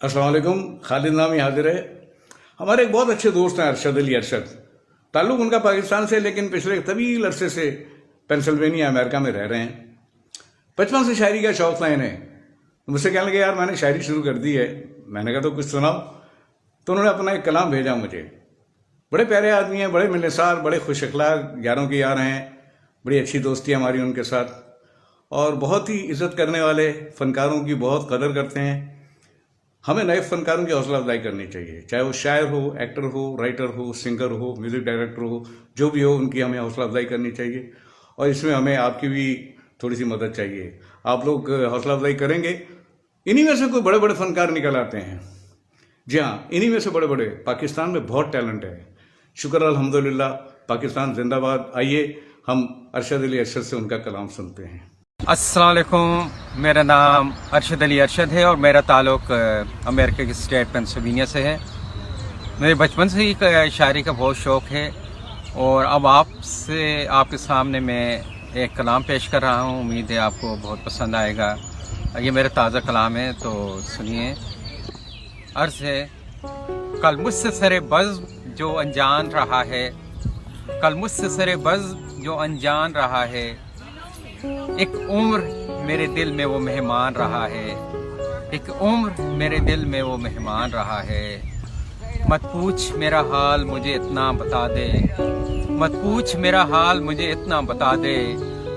अस्सलाम वालेकुम। खालिद नामी हाजिर है। हमारे एक बहुत अच्छे दोस्त हैं अरशद अली अरशद। ताल्लुक़ उनका पाकिस्तान से, लेकिन पिछले तवील अरसे से पेंसिल्वेनिया अमेरिका में रह रहे हैं। बचपन से शायरी का शौक़ था इन्हें। मुझसे कहने लगे यार मैंने शायरी शुरू कर दी है। मैंने कहा तो कुछ सुनाओ। तो उन्होंने अपना एक कलाम भेजा मुझे। बड़े प्यारे आदमी हैं, बड़े मिलनसार, बड़े खुश अखलाक, यारों के यार हैं। बड़ी अच्छी दोस्ती है हमारी उनके साथ, और बहुत ही इज़्ज़त करने वाले, फ़नकारों की बहुत कदर करते हैं। हमें नए फ़नकारों की हौसला अफजाई करनी चाहिए, चाहे वो शायर हो, एक्टर हो, राइटर हो, सिंगर हो, म्यूज़िक डायरेक्टर हो, जो भी हो, उनकी हमें हौसला अफजाई करनी चाहिए। और इसमें हमें आपकी भी थोड़ी सी मदद चाहिए। आप लोग हौसला अफजाई करेंगे, इन्हीं में से कोई बड़े बड़े फ़नकार निकल आते हैं। जी हाँ, इन्हीं में से बड़े बड़े। पाकिस्तान में बहुत टैलेंट है। शुक्र अल्हम्दुलिल्लाह, पाकिस्तान जिंदाबाद। आइए हम अरशद अली अरशद से उनका कलाम सुनते हैं। अस्सलाम वालेकुम, मेरा नाम अरशद अली अरशद है और मेरा ताल्लुक़ अमेरिका की स्टेट पेंसिल्वेनिया से है। मेरे बचपन से ही शायरी का बहुत शौक़ है, और अब आपके सामने मैं एक कलाम पेश कर रहा हूँ। उम्मीद है आपको बहुत पसंद आएगा। ये मेरा ताज़ा कलाम है, तो सुनिए। अर्ज़ है, कल मुझसे सरे बज़्म जो अनजान रहा है, कल मुझसे सरे बज़्म जो अनजान रहा है, एक उम्र मेरे दिल में वो मेहमान रहा है, एक उम्र मेरे दिल में वो मेहमान रहा है। मत पूछ मेरा हाल मुझे इतना बता दे, मत पूछ मेरा हाल मुझे इतना बता दे,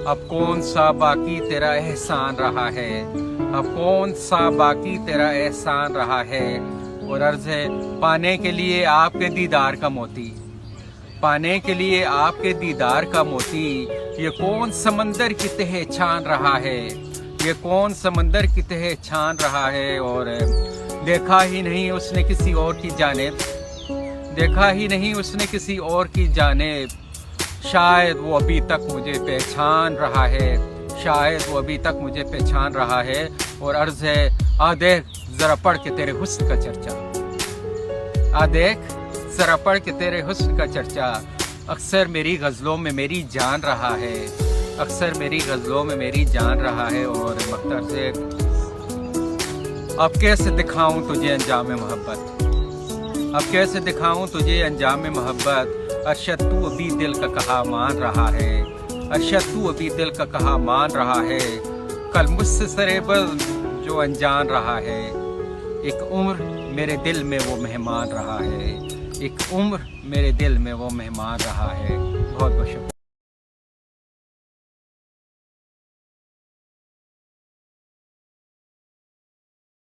अब कौन सा बाकी तेरा एहसान रहा है, अब कौन सा बाकी तेरा एहसान रहा है। और अर्ज़ है, पाने के लिए आपके दीदार का मोती, पाने के लिए आपके दीदार का मोती, ये कौन समंदर की तह छान रहा है, ये कौन समंदर की तह छान रहा है। और देखा ही नहीं उसने किसी और की जानिब, देखा ही नहीं उसने किसी और की जानिब, शायद वो अभी तक मुझे पहचान रहा है, शायद वो अभी तक मुझे पहचान रहा है। और अर्ज़ है, आ देख ज़रा पढ़ के तेरे हुस्न का चर्चा, आ देख ज़रा पढ़ के तेरे हुस्न का चर्चा, अक्सर मेरी गज़लों में मेरी जान रहा है, अक्सर मेरी गज़लों में मेरी जान रहा है। और मख्तर से, अब कैसे दिखाऊं तुझे अंजाम मोहब्बत, अब कैसे दिखाऊं तुझे अंजाम मोहब्बत, अरशद तू अभी दिल का कहा मान रहा है, अरशद तू अभी दिल का कहा मान रहा है। कल मुझसे सरे बज़्म जो अनजान रहा है, एक उम्र मेरे दिल में वो मेहमान रहा है, एक उम्र मेरे दिल में वो मेहमान रहा है। बहुत बहुत शुक्रिया।